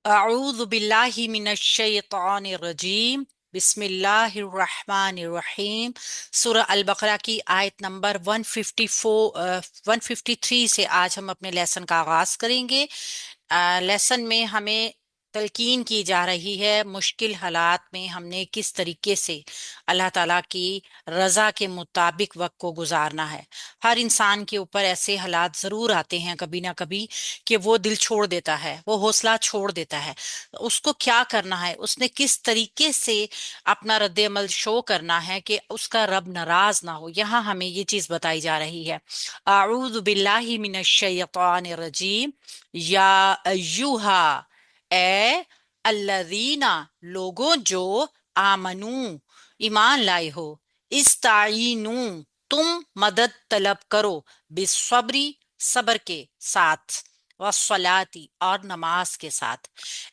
अऊज़ु बिल्लाहि मिनश शैतानिर रजीम। बिस्मिल्लाहिर्रहमानिर्रहीम। सूरह अल बकरा की आयत नंबर 153 से आज हम अपने लेसन का आगाज करेंगे। लेसन में हमें तलकीन की जा रही है मुश्किल हालात में हमने किस तरीके से अल्लाह ताला की रजा के मुताबिक वक्त को गुजारना है। हर इंसान के ऊपर ऐसे हालात जरूर आते हैं कभी ना कभी कि वो दिल छोड़ देता है, वो हौसला छोड़ देता है। उसको क्या करना है, उसने किस तरीके से अपना रद्द अमल शो करना है कि उसका रब नाराज ना हो, यहाँ हमें ये चीज बताई जा रही है। आऊज़ु बिल्लाहि मिनश शैतानिर रजीम। या अय्युहा, ए अल्लज़ीना, लोगों जो आमनू, ईमान लाए हो, इस्ताईनू, तुम मदद तलब करो, बिस्सब्री, सब्र के साथ, वस्सलाती, और नमाज के साथ।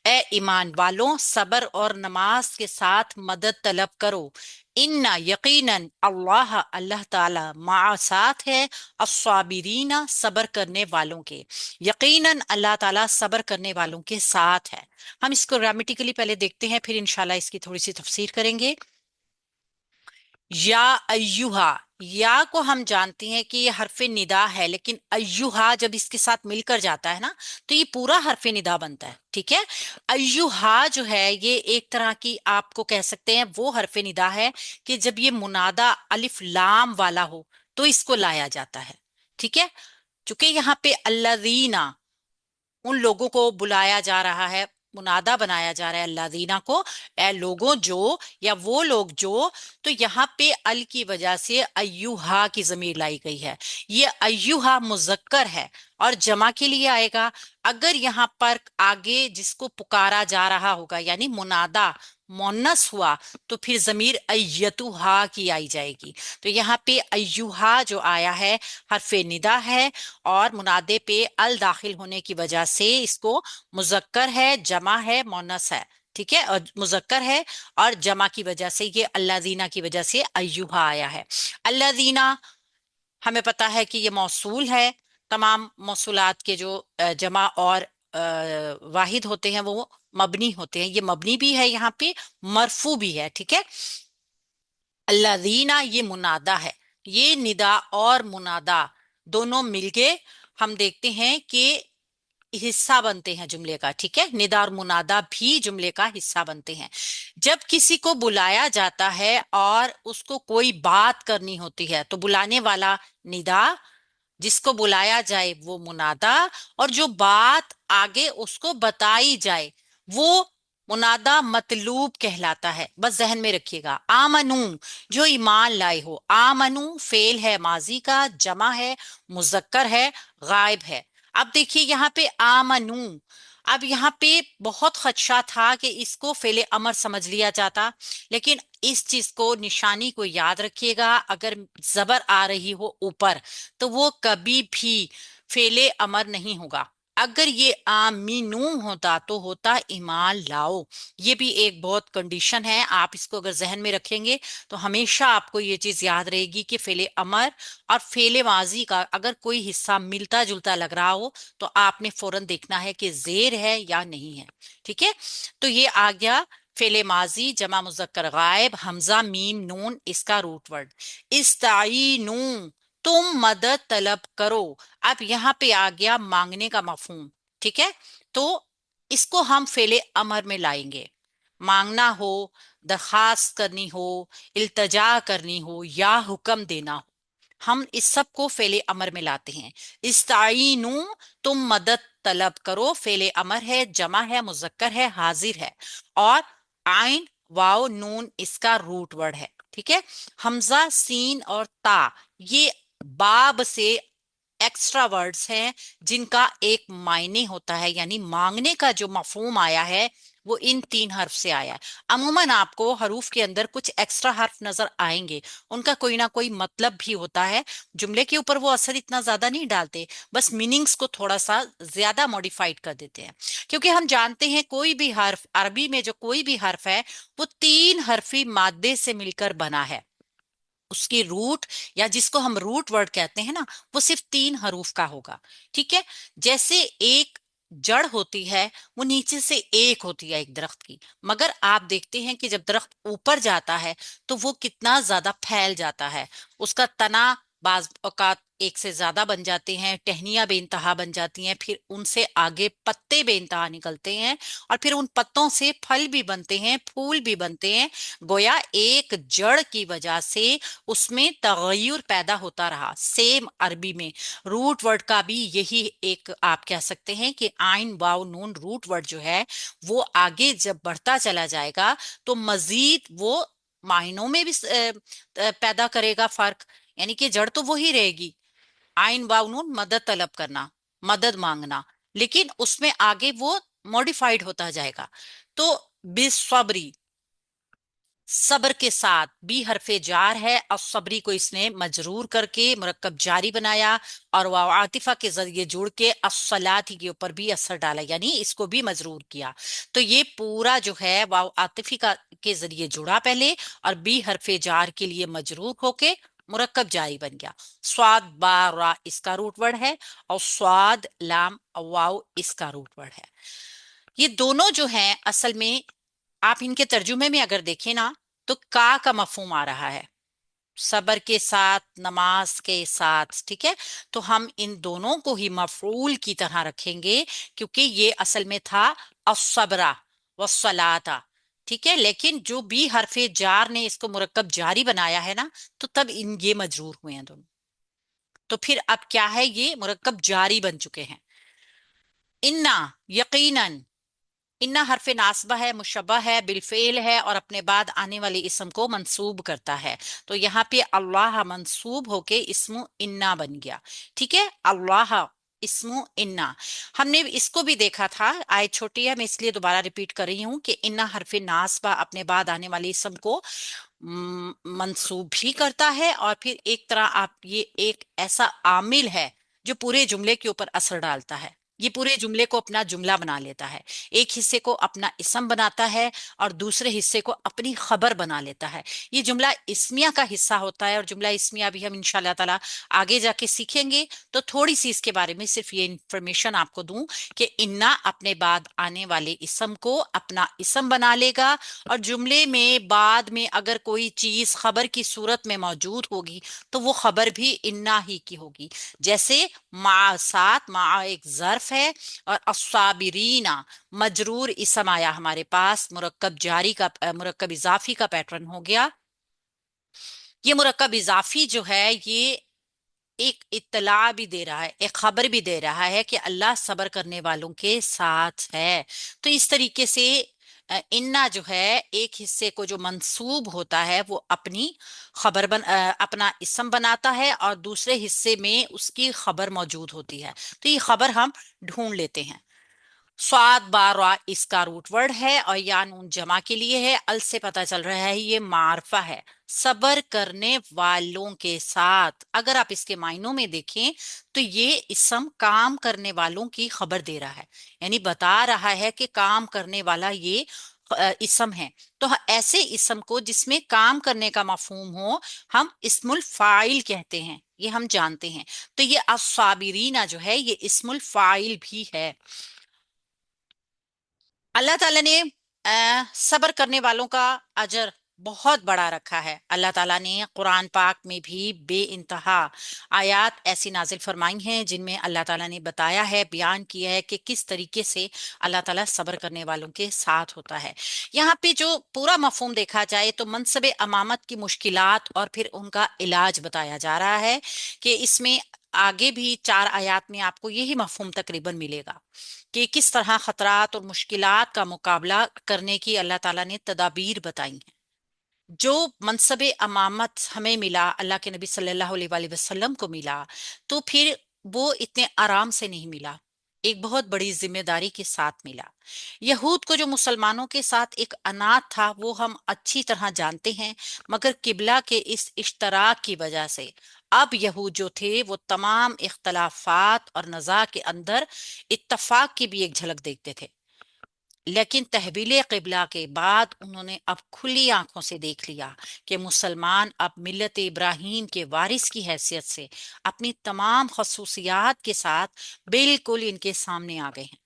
ए ईमान वालों, सब्र और नमाज के साथ मदद तलब करो। इन्ना, यकीनन, अल्लाह, अल्लाह ताला, मा, साथ है, अस्साबिरीना, सब्र करने वालों के। यकीनन अल्लाह ताला सब्र करने वालों के साथ है। हम इसको ग्रामेटिकली पहले देखते हैं, फिर इंशाल्लाह इसकी थोड़ी सी तफसीर करेंगे। या अय्युहा, या को हम जानते हैं कि ये हरफे निदा है, लेकिन अय्युहा जब इसके साथ मिलकर जाता है ना, तो ये पूरा हरफे निदा बनता है। ठीक है। अय्युहा जो है ये एक तरह की आपको कह सकते हैं वो हरफे निदा है कि जब ये मुनादा अलिफ लाम वाला हो तो इसको लाया जाता है। ठीक है। चूंकि यहाँ पे अल्लाजीना, उन लोगों को बुलाया जा रहा है, मुनादा बनाया जा रहा है अल्लादीना को, ए लोगों जो, या वो लोग जो। तो यहाँ पे अल की वजह से अय्युहा की जमीर लाई गई है। ये अय्युहा मुजक्कर है और जमा के लिए आएगा। अगर यहाँ पर आगे जिसको पुकारा जा रहा होगा यानी मुनादा मोन्नस हुआ, तो फिर जमीर अय्यतुहा की आई जाएगी। तो यहाँ पे अय्युहा जो आया है हरफे निदा है, और मुनादे पे अल दाखिल होने की वजह से इसको मुजक्कर है, जमा है, मोनस है। ठीक है। और मुजक्कर है और जमा की वजह से ये अल्लाजीना की वजह से अय्युहा आया है। अल्लाजीना हमें पता है कि ये मौसूल है। तमाम मौसूलात के जो जमा और वाहिद होते हैं वो मबनी होते हैं। ये मबनी भी है, यहाँ पे मरफू भी है। ठीक है। अल्लाजीना ये मुनादा है। ये निदा और मुनादा दोनों मिलके हम देखते हैं कि हिस्सा बनते हैं जुमले का। ठीक है। निदा और मुनादा भी जुमले का हिस्सा बनते हैं। जब किसी को बुलाया जाता है और उसको कोई बात करनी होती है तो बुलाने वाला निदा, जिसको बुलाया जाए वो मुनादा, और जो बात आगे उसको बताई जाए वो मुनादा मतलूब कहलाता है। बस जहन में रखिएगा। आमनू, जो ईमान लाए हो। आमनू फेल है माजी का, जमा है, मुजक्कर है, गायब है। अब देखिए यहाँ पे आमनू, अब यहाँ पे बहुत खदशा था कि इसको फेले अमर समझ लिया जाता, लेकिन इस चीज को, निशानी को याद रखिएगा। अगर जबर आ रही हो ऊपर तो वो कभी भी फेले अमर नहीं होगा। अगर ये आमीनू होता तो होता ईमान लाओ। ये भी एक बहुत कंडीशन है, आप इसको अगर जहन में रखेंगे तो हमेशा आपको ये चीज याद रहेगी कि फेले अमर और फेले माजी का अगर कोई हिस्सा मिलता जुलता लग रहा हो तो आपने फौरन देखना है कि जेर है या नहीं है। ठीक है। तो ये आ गया फेले माजी, जमा मुजक्कर गायब, हमजा मीम नून, इसका रूट वर्ड। इस्ताईनू, तुम मदद तलब करो। अब यहाँ पे आ गया मांगने का मफहूम। ठीक है। तो इसको हम फेले अमर में लाएंगे। मांगना हो, दरखास्त करनी हो, इल्तजा करनी हो या हुक्म देना हो, हम इस सब को फेले अमर में लाते हैं। इस्ताईनू, तुम मदद तलब करो, फेले अमर है, जमा है, मुजक्कर है, हाजिर है। और आइन वाओ नून इसका रूट वर्ड है। ठीक है। हमजा सीन और ता ये बाब से एक्स्ट्रा वर्ड्स हैं जिनका एक मायने होता है, यानी मांगने का जो मफहूम आया है वो इन तीन हर्फ से आया है। अमूमन आपको हरूफ के अंदर कुछ एक्स्ट्रा हर्फ नजर आएंगे, उनका कोई ना कोई मतलब भी होता है। जुमले के ऊपर वो असर इतना ज्यादा नहीं डालते, बस मीनिंग्स को थोड़ा सा ज्यादा मॉडिफाइड कर देते हैं। क्योंकि हम जानते हैं कोई भी हर्फ, अरबी में जो कोई भी हर्फ है वो तीन हरफी मादे से मिलकर बना है। उसकी रूट, या जिसको हम रूट वर्ड कहते हैं ना, वो सिर्फ तीन हरूफ का होगा। ठीक है। जैसे एक जड़ होती है वो नीचे से एक होती है एक दरख्त की, मगर आप देखते हैं कि जब दरख्त ऊपर जाता है तो वो कितना ज्यादा फैल जाता है। उसका तना बाज औकात एक से ज्यादा बन जाते हैं, टहनियां बेइंतहा बन जाती हैं, फिर उनसे आगे पत्ते बेइंतहा निकलते हैं, और फिर उन पत्तों से फल भी बनते हैं, फूल भी बनते हैं। गोया एक जड़ की वजह से उसमें तगय्युर पैदा होता रहा। सेम अरबी में रूट वर्ड का भी यही एक आप कह सकते हैं कि आइन वाव नून रूट वर्ड जो है वो आगे जब बढ़ता चला जाएगा तो मजीद वो मायनों में भी पैदा करेगा फर्क। यानी कि जड़ तो वही रहेगी, आइन वाव नून मदद तलब करना, मदद मांगना, लेकिन उसमें आगे वो मॉडिफाइड होता जाएगा। तो बिसब्री, सब्र के साथ, बी हरफे जार है और सबरी को इसने मजरूर करके मुरक्कब जारी बनाया, और वाव आतिफा के जरिए जुड़ के अस्सलाती के ऊपर भी असर डाला, यानी इसको भी मजरूर किया। तो ये पूरा जो है वाव आतिफी का के जरिए जुड़ा पहले, और बी हरफे जार के लिए मजरूर होके मुरक्कब जारी बन गया। स्वाद बा रा इसका रूट वर्ड है, और स्वाद लाम वाव इसका रूट वर्ड है। ये दोनों जो हैं असल में आप इनके तर्जुमे में अगर देखें ना तो का मफहूम आ रहा है, सबर के साथ, नमाज के साथ, ठीक है। तो हम इन दोनों को ही मफरूल की तरह रखेंगे, क्योंकि ये असल में था अस्सबरा वस्सलाता, ठीक है। लेकिन जो भी हरफे जार ने इसको मुरक्कब जारी बनाया है ना, तो तब इन ये मजरूर हुए हैं दोनों। तो फिर अब क्या है, ये मुरक्कब जारी बन चुके हैं। इन्ना, यकीनन, इन्ना हरफ नासबा है, मुशब्बह है, बिलफेल है, और अपने बाद आने वाले इसम को मंसूब करता है। तो यहाँ पे अल्लाह मंसूब होके इस्मु इन्ना बन गया, ठीक है। अल्लाह इस्मु इन्ना। हमने इसको भी देखा था, आयत छोटी है मैं इसलिए दोबारा रिपीट कर रही हूँ, कि इन्ना हरफ नासबा अपने बाद आने वाले इसम को मंसूब भी करता है, और फिर एक तरह आप ये एक ऐसा आमिल है जो पूरे जुमले के ऊपर असर डालता है। ये पूरे जुमले को अपना जुमला बना लेता है, एक हिस्से को अपना इसम बनाता है और दूसरे हिस्से को अपनी खबर बना लेता है। ये जुमला इस्मिया का हिस्सा होता है, और जुमला इस्मिया भी हम इंशाल्लाह ताला आगे जाके सीखेंगे। तो थोड़ी सी इसके बारे में सिर्फ ये इंफॉर्मेशन आपको दूं कि इन्ना अपने बाद आने वाले इसम को अपना इसम बना लेगा, और जुमले में बाद में अगर कोई चीज खबर की सूरत में मौजूद होगी तो वो खबर भी इन्ना ही की होगी। जैसे मा, साथ मा एक जर्फ है, और अस्साबिरीना मजरूर इसम आया हमारे पास, मुरक्कब जारी का मुरक्कब इजाफी का पैटर्न हो गया। ये मुरक्कब इजाफी जो है ये एक इत्तला भी दे रहा है, एक खबर भी दे रहा है कि अल्लाह सब्र करने वालों के साथ है। तो इस तरीके से इन्ना जो है एक हिस्से को जो मंसूब होता है वो अपनी अपना इसम बनाता है, और दूसरे हिस्से में उसकी खबर मौजूद होती है। तो ये खबर हम ढूंढ लेते हैं। स्वाद बारा इसका रूट वर्ड है, और या नून जमा के लिए है। अल से पता चल रहा है ये मारफा है, सबर करने वालों के साथ। अगर आप इसके मायनों में देखें तो ये इसम काम करने वालों की खबर दे रहा है, यानी बता रहा है कि काम करने वाला ये इसम है। तो ऐसे इसम को जिसमें काम करने का मफहूम हो हम इस्मुल फाइल कहते हैं, ये हम जानते हैं। तो ये अस्साबिरीना जो है ये इस्मुल फाइल भी है। अल्लाह ताला ने सब्र करने वालों का अजर बहुत बड़ा रखा है। अल्लाह ताला ने कुरान पाक में भी बे इंतहा आयात ऐसी नाजिल फरमाई हैं जिनमें अल्लाह ताला ने बताया है, बयान किया है कि किस तरीके से अल्लाह ताला सब्र करने वालों के साथ होता है। यहाँ पे जो पूरा मफहूम देखा जाए तो मनसब अमामत की मुश्किलात और फिर उनका इलाज बताया जा रहा है, कि इसमें आगे भी 4 आयात में आपको यही मफहूम तकरीबन मिलेगा कि किस तरह खतरात और मुश्किलात का मुकाबला करने की अल्लाह ताला ने तदाबीर बताई हैं। जो मनसब अमामत हमें मिला, अल्लाह के नबी सल्लल्लाहु अलैहि वसल्लम को मिला, तो फिर वो इतने आराम से नहीं मिला, एक बहुत बड़ी जिम्मेदारी के साथ मिला। यहूद को जो मुसलमानों के साथ एक अनाथ था वो हम अच्छी तरह जानते हैं, मगर किबला के इस इश्तराक की वजह से अब यहूद जो थे वो तमाम इख्तलाफात और नज़ा के अंदर इत्तफाक की भी एक झलक देखते थे। लेकिन तहवील क़िबला के बाद उन्होंने अब खुली आंखों से देख लिया कि मुसलमान अब मिल्लत इब्राहीम के वारिस की हैसियत से अपनी तमाम खसूसियात के साथ बिल्कुल इनके सामने आ गए हैं।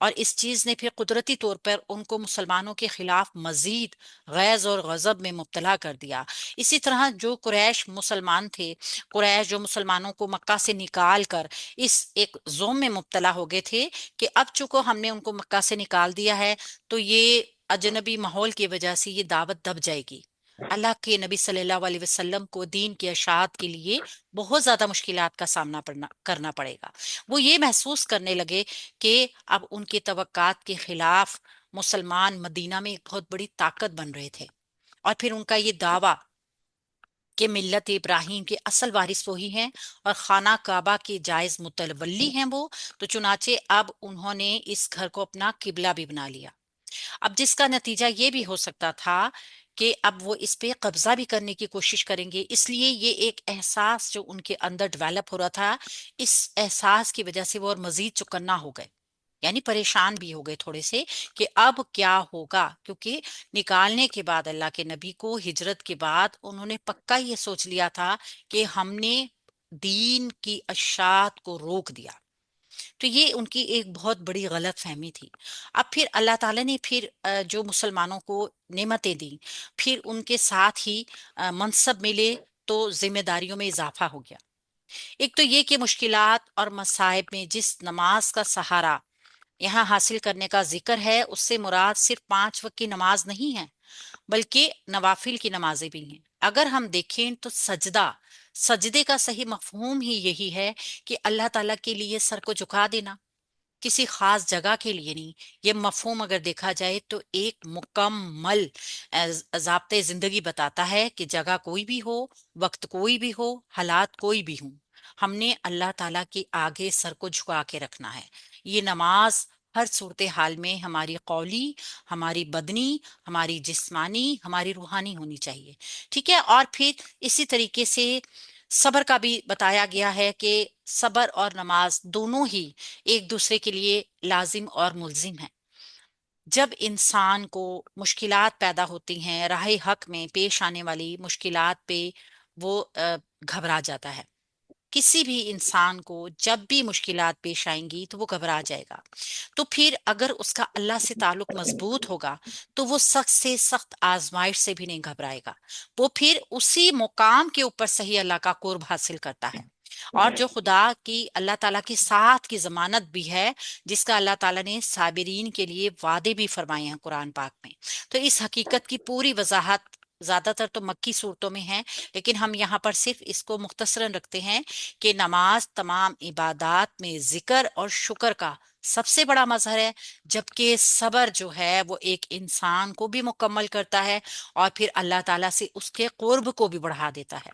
اور اس چیز نے پھر قدرتی طور پر ان کو مسلمانوں کے خلاف مزید غیظ اور غضب میں مبتلا کر دیا۔ اسی طرح جو قریش مسلمان تھے، قریش جو مسلمانوں کو مکہ سے نکال کر اس ایک زوم میں مبتلا ہو گئے تھے کہ اب چونکہ ہم نے ان کو مکہ سے نکال دیا ہے تو یہ اجنبی ماحول کی وجہ سے یہ دعوت دب جائے گی، اللہ کے نبی صلی اللہ علیہ وسلم کو دین کی اشاعت کے لیے بہت زیادہ مشکلات کا سامنا کرنا پڑے گا۔ وہ یہ محسوس کرنے لگے کہ اب ان کی توقعات کے خلاف مسلمان مدینہ میں ایک بہت بڑی طاقت بن رہے تھے، اور پھر ان کا یہ دعویٰ کہ ملت ابراہیم کے اصل وارث وہی ہیں اور خانہ کعبہ کے جائز متولی ہیں وہ، تو چنانچہ اب انہوں نے اس گھر کو اپنا قبلہ بھی بنا لیا۔ اب جس کا نتیجہ یہ بھی ہو سکتا تھا کہ اب وہ اس پہ قبضہ بھی کرنے کی کوشش کریں گے، اس لیے یہ ایک احساس جو ان کے اندر ڈیولپ ہو رہا تھا، اس احساس کی وجہ سے وہ اور مزید چکنا ہو گئے، یعنی پریشان بھی ہو گئے تھوڑے سے کہ اب کیا ہوگا، کیونکہ نکالنے کے بعد اللہ کے نبی کو ہجرت کے بعد انہوں نے پکا یہ سوچ لیا تھا کہ ہم نے دین کی اشاعت کو روک دیا۔ تو یہ ان کی ایک بہت بڑی غلط فہمی تھی۔ اب پھر اللہ تعالیٰ نے پھر جو مسلمانوں کو نعمتیں دیں، پھر ان کے ساتھ ہی منصب ملے تو ذمہ داریوں میں اضافہ ہو گیا۔ ایک تو یہ کہ مشکلات اور مصائب میں جس نماز کا سہارا یہاں حاصل کرنے کا ذکر ہے، اس سے مراد صرف 5 وقت کی نماز نہیں ہے بلکہ نوافل کی نمازیں بھی ہیں۔ اگر ہم دیکھیں تو سجدے کا صحیح مفہوم ہی یہی ہے کہ اللہ تعالیٰ کے لیے سر کو جھکا دینا، کسی خاص جگہ کے لیے نہیں۔ یہ مفہوم اگر دیکھا جائے تو ایک مکمل ضابطۂ زندگی بتاتا ہے کہ جگہ کوئی بھی ہو، وقت کوئی بھی ہو، حالات کوئی بھی ہوں، ہم نے اللہ تعالیٰ کے آگے سر کو جھکا کے رکھنا ہے۔ یہ نماز ہر صورتحال میں ہماری قولی، ہماری بدنی، ہماری جسمانی، ہماری روحانی ہونی چاہیے، ٹھیک ہے۔ اور پھر اسی طریقے سے صبر کا بھی بتایا گیا ہے کہ صبر اور نماز دونوں ہی ایک دوسرے کے لیے لازم اور ملزم ہیں۔ جب انسان کو مشکلات پیدا ہوتی ہیں راہ حق میں پیش آنے والی مشکلات پہ، وہ گھبرا جاتا ہے۔ کسی بھی انسان کو جب بھی مشکلات پیش آئیں گی تو وہ گھبرا جائے گا، تو پھر اگر اس کا اللہ سے تعلق مضبوط ہوگا تو وہ سخت سے سخت آزمائش سے بھی نہیں گھبرائے گا، وہ پھر اسی مقام کے اوپر صحیح اللہ کا قرب حاصل کرتا ہے۔ اور جو خدا کی اللہ تعالیٰ کی ساتھ کی ضمانت بھی ہے، جس کا اللہ تعالیٰ نے صابرین کے لیے وعدے بھی فرمائے ہیں قرآن پاک میں، تو اس حقیقت کی پوری وضاحت زیادہ تر تو مکی صورتوں میں ہے، لیکن ہم یہاں پر صرف اس کو مختصراً رکھتے ہیں کہ نماز تمام عبادات میں ذکر اور شکر کا سب سے بڑا مظہر ہے، جبکہ صبر جو ہے وہ ایک انسان کو بھی مکمل کرتا ہے اور پھر اللہ تعالیٰ سے اس کے قرب کو بھی بڑھا دیتا ہے۔